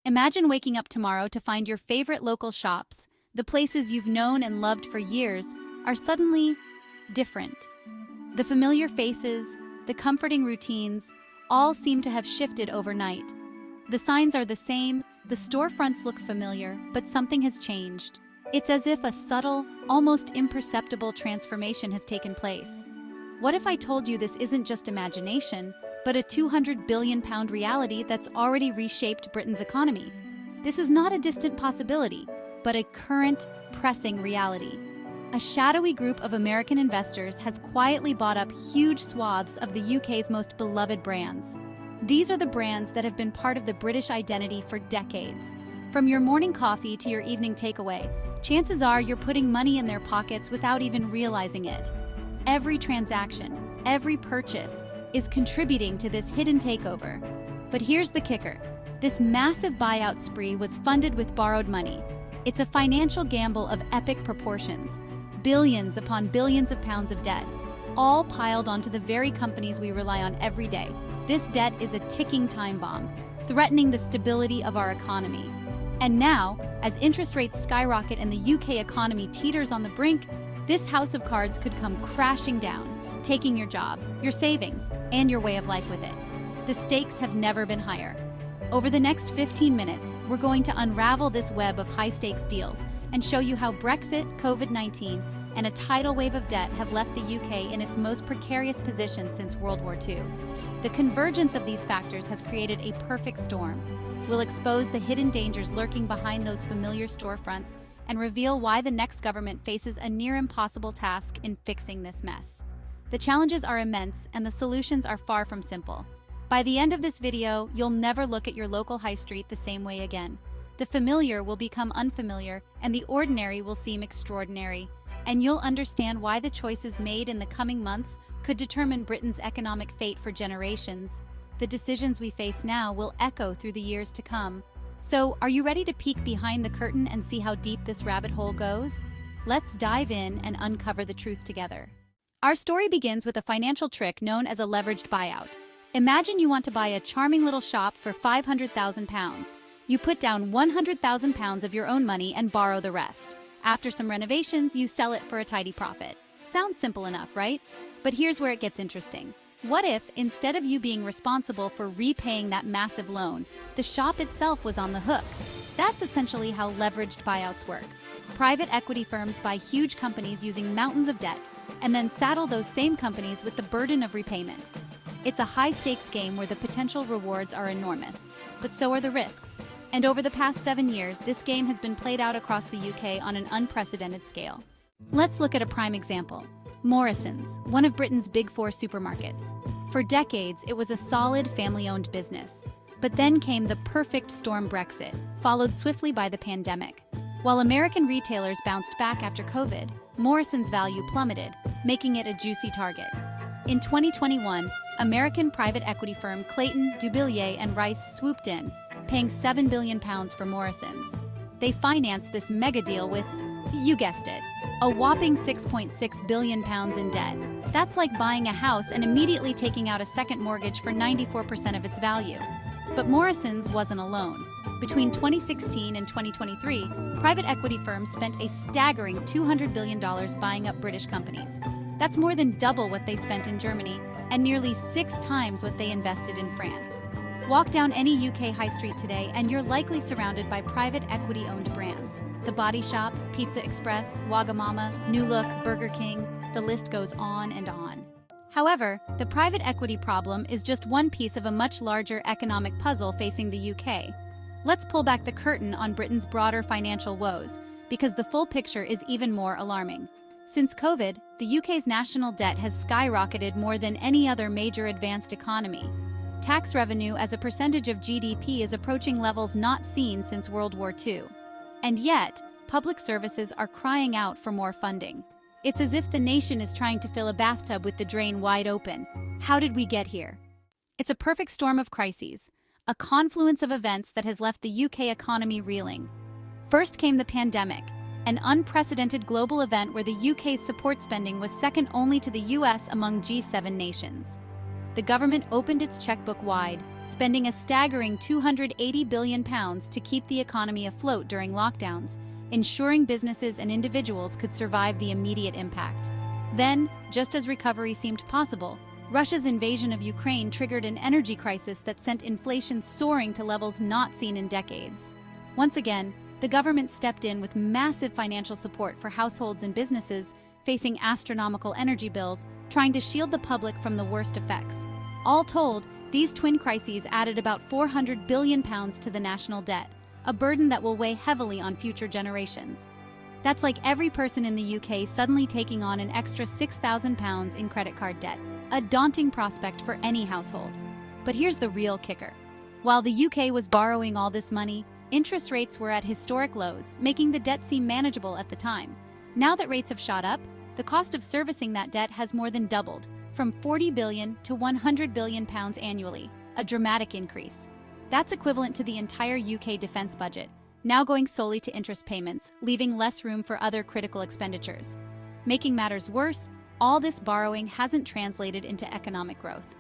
Imagine waking up tomorrow to find your favorite local shops, the places you've known and loved for years, are suddenly different. The familiar faces, the comforting routines, all seem to have shifted overnight. The signs are the same, the storefronts look familiar, but something has changed. It's as if a subtle, almost imperceptible transformation has taken place. What if I told you this isn't just imagination, but a £200 billion reality that's already reshaped Britain's economy? This is not a distant possibility, but a current, pressing reality. A shadowy group of American investors has quietly bought up huge swaths of the UK's most beloved brands. These are the brands that have been part of the British identity for decades. From your morning coffee to your evening takeaway, chances are you're putting money in their pockets without even realizing it. Every transaction, every purchase, is contributing to this hidden takeover. But here's the kicker. This massive buyout spree was funded with borrowed money. It's a financial gamble of epic proportions. Billions upon billions of pounds of debt, all piled onto the very companies we rely on every day. This debt is a ticking time bomb, threatening the stability of our economy. And now, as interest rates skyrocket and the UK economy teeters on the brink, this house of cards could come crashing down, taking your job, your savings, and your way of life with it. The stakes have never been higher. Over the next 15 minutes, we're going to unravel this web of high-stakes deals and show you how Brexit, COVID-19, and a tidal wave of debt have left the UK in its most precarious position since World War II. The convergence of these factors has created a perfect storm. We'll expose the hidden dangers lurking behind those familiar storefronts and reveal why the next government faces a near-impossible task in fixing this mess. The challenges are immense and the solutions are far from simple. By the end of this video, you'll never look at your local high street the same way again. The familiar will become unfamiliar and the ordinary will seem extraordinary. And you'll understand why the choices made in the coming months could determine Britain's economic fate for generations. The decisions we face now will echo through the years to come. So, are you ready to peek behind the curtain and see how deep this rabbit hole goes? Let's dive in and uncover the truth together. Our story begins with a financial trick known as a leveraged buyout. Imagine you want to buy a charming little shop for £500,000. You put down £100,000 of your own money and borrow the rest. After some renovations, you sell it for a tidy profit. Sounds simple enough, right? But here's where it gets interesting. What if, instead of you being responsible for repaying that massive loan, the shop itself was on the hook? That's essentially how leveraged buyouts work. Private equity firms buy huge companies using mountains of debt, and then saddle those same companies with the burden of repayment. It's a high-stakes game where the potential rewards are enormous, but so are the risks. And over the past 7 years, this game has been played out across the UK on an unprecedented scale. Let's look at a prime example. Morrisons, one of Britain's big four supermarkets. For decades, it was a solid family-owned business. But then came the perfect storm Brexit, followed swiftly by the pandemic. While American retailers bounced back after COVID, Morrisons' value plummeted, making it a juicy target. In 2021, American private equity firm Clayton, Dubilier & Rice swooped in, paying £7 billion for Morrisons. They financed this mega deal with, you guessed it, a whopping £6.6 billion in debt. That's like buying a house and immediately taking out a second mortgage for 94% of its value. But Morrisons wasn't alone. Between 2016 and 2023, private equity firms spent a staggering $200 billion buying up British companies. That's more than double what they spent in Germany and nearly 6 times what they invested in France. Walk down any UK high street today and you're likely surrounded by private equity-owned brands. The Body Shop, Pizza Express, Wagamama, New Look, Burger King, the list goes on and on. However, the private equity problem is just one piece of a much larger economic puzzle facing the UK. Let's pull back the curtain on Britain's broader financial woes, because the full picture is even more alarming. Since COVID, the UK's national debt has skyrocketed more than any other major advanced economy. Tax revenue as a percentage of GDP is approaching levels not seen since World War II. And yet, public services are crying out for more funding. It's as if the nation is trying to fill a bathtub with the drain wide open. How did we get here? It's a perfect storm of crises, a confluence of events that has left the UK economy reeling. First came the pandemic, an unprecedented global event where the UK's support spending was second only to the US among G7 nations. The government opened its checkbook wide, spending a staggering £280 billion to keep the economy afloat during lockdowns, ensuring businesses and individuals could survive the immediate impact. Then, just as recovery seemed possible, Russia's invasion of Ukraine triggered an energy crisis that sent inflation soaring to levels not seen in decades. Once again, the government stepped in with massive financial support for households and businesses facing astronomical energy bills, trying to shield the public from the worst effects. All told, these twin crises added about £400 billion to the national debt, a burden that will weigh heavily on future generations. That's like every person in the UK suddenly taking on an extra £6,000 in credit card debt, a daunting prospect for any household. But here's the real kicker. While the UK was borrowing all this money, interest rates were at historic lows, making the debt seem manageable at the time. Now that rates have shot up, the cost of servicing that debt has more than doubled, from £40 billion to £100 billion annually, a dramatic increase. That's equivalent to the entire UK defence budget, now going solely to interest payments, leaving less room for other critical expenditures. Making matters worse, all this borrowing hasn't translated into economic growth.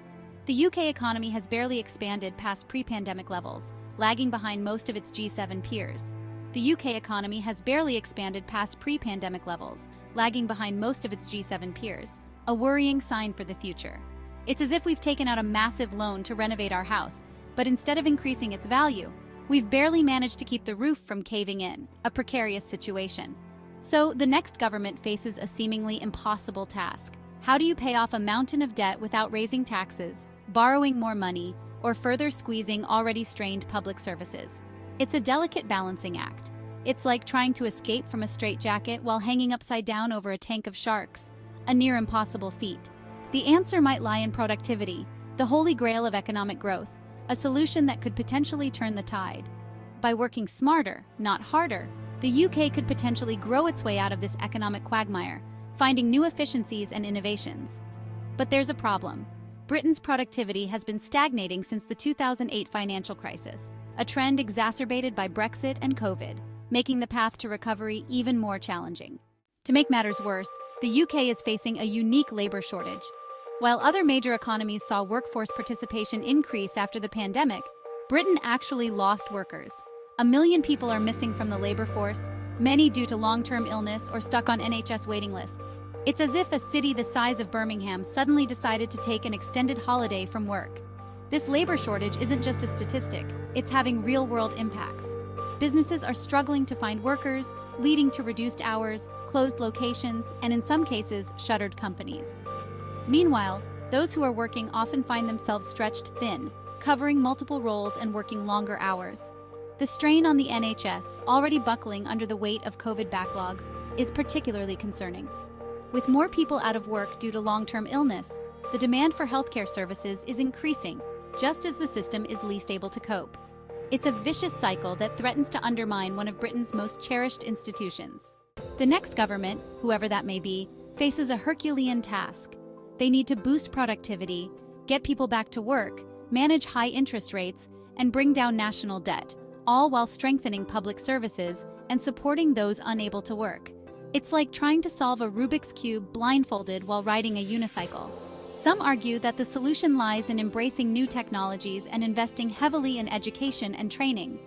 The UK economy has barely expanded past pre-pandemic levels, lagging behind most of its G7 peers. The UK economy has barely expanded past pre-pandemic levels, lagging behind most of its G7 peers, a worrying sign for the future. It's as if we've taken out a massive loan to renovate our house, but instead of increasing its value, we've barely managed to keep the roof from caving in, a precarious situation. So, the next government faces a seemingly impossible task. How do you pay off a mountain of debt without raising taxes, borrowing more money, or further squeezing already strained public services? It's a delicate balancing act. It's like trying to escape from a straitjacket while hanging upside down over a tank of sharks, a near impossible feat. The answer might lie in productivity, the holy grail of economic growth, a solution that could potentially turn the tide. By working smarter, not harder, the UK could potentially grow its way out of this economic quagmire, finding new efficiencies and innovations. But there's a problem. Britain's productivity has been stagnating since the 2008 financial crisis, a trend exacerbated by Brexit and COVID, making the path to recovery even more challenging. To make matters worse, the UK is facing a unique labor shortage. While other major economies saw workforce participation increase after the pandemic, Britain actually lost workers. 1 million people are missing from the labor force, many due to long-term illness or stuck on NHS waiting lists. It's as if a city the size of Birmingham suddenly decided to take an extended holiday from work. This labor shortage isn't just a statistic, it's having real-world impacts. Businesses are struggling to find workers, leading to reduced hours, closed locations, and in some cases, shuttered companies. Meanwhile, those who are working often find themselves stretched thin, covering multiple roles and working longer hours. The strain on the NHS, already buckling under the weight of COVID backlogs, is particularly concerning. With more people out of work due to long-term illness, the demand for healthcare services is increasing, just as the system is least able to cope. It's a vicious cycle that threatens to undermine one of Britain's most cherished institutions. The next government, whoever that may be, faces a Herculean task. They need to boost productivity, get people back to work, manage high interest rates, and bring down national debt, all while strengthening public services and supporting those unable to work. It's like trying to solve a Rubik's Cube blindfolded while riding a unicycle. Some argue that the solution lies in embracing new technologies and investing heavily in education and training.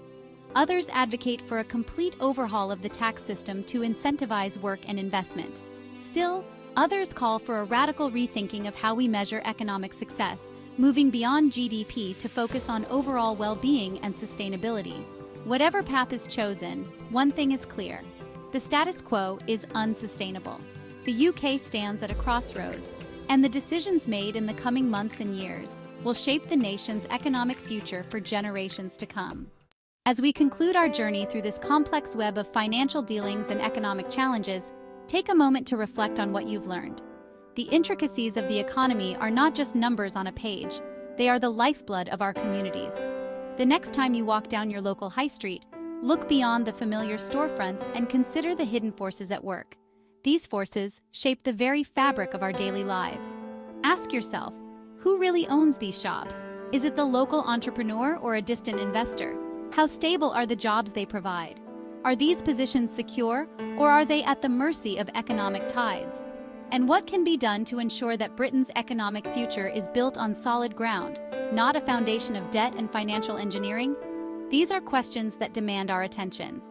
Others advocate for a complete overhaul of the tax system to incentivize work and investment. Still, others call for a radical rethinking of how we measure economic success, moving beyond GDP to focus on overall well-being and sustainability. Whatever path is chosen, one thing is clear: the status quo is unsustainable. The UK stands at a crossroads, and the decisions made in the coming months and years will shape the nation's economic future for generations to come. As we conclude our journey through this complex web of financial dealings and economic challenges, take a moment to reflect on what you've learned. The intricacies of the economy are not just numbers on a page, they are the lifeblood of our communities. The next time you walk down your local high street, look beyond the familiar storefronts and consider the hidden forces at work. These forces shape the very fabric of our daily lives. Ask yourself, who really owns these shops? Is it the local entrepreneur or a distant investor? How stable are the jobs they provide? Are these positions secure, or are they at the mercy of economic tides? And what can be done to ensure that Britain's economic future is built on solid ground, not a foundation of debt and financial engineering? These are questions that demand our attention.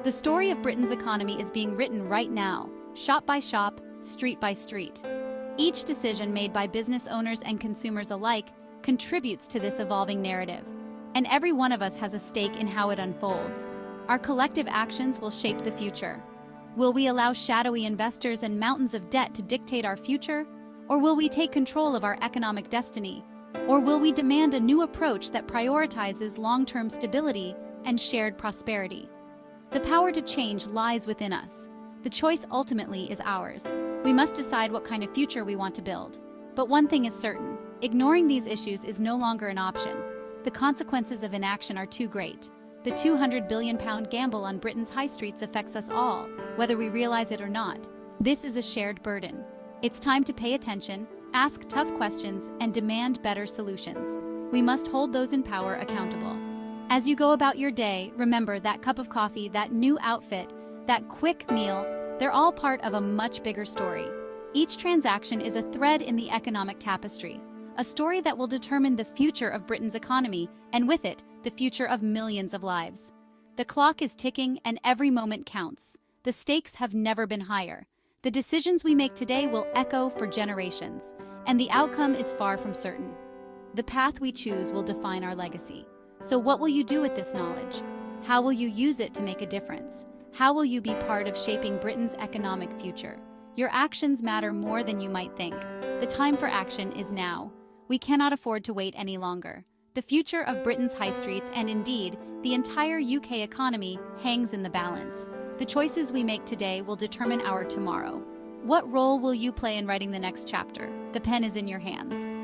The story of Britain's economy is being written right now, shop by shop, street by street. Each decision made by business owners and consumers alike contributes to this evolving narrative, and every one of us has a stake in how it unfolds. Our collective actions will shape the future. Will we allow shadowy investors and mountains of debt to dictate our future? Or will we take control of our economic destiny? Or will we demand a new approach that prioritizes long-term stability and shared prosperity? The power to change lies within us. The choice ultimately is ours. We must decide what kind of future we want to build. But one thing is certain, ignoring these issues is no longer an option. The consequences of inaction are too great. The £200 billion gamble on Britain's high streets affects us all, whether we realize it or not. This is a shared burden. It's time to pay attention, ask tough questions, and demand better solutions. We must hold those in power accountable. As you go about your day, remember that cup of coffee, that new outfit, that quick meal, they're all part of a much bigger story. Each transaction is a thread in the economic tapestry, a story that will determine the future of Britain's economy, and with it, the future of millions of lives. The clock is ticking and every moment counts. The stakes have never been higher. The decisions we make today will echo for generations, and the outcome is far from certain. The path we choose will define our legacy. So what will you do with this knowledge? How will you use it to make a difference? How will you be part of shaping Britain's economic future? Your actions matter more than you might think. The time for action is now. We cannot afford to wait any longer. The future of Britain's high streets, and indeed, the entire UK economy, hangs in the balance. The choices we make today will determine our tomorrow. What role will you play in writing the next chapter? The pen is in your hands.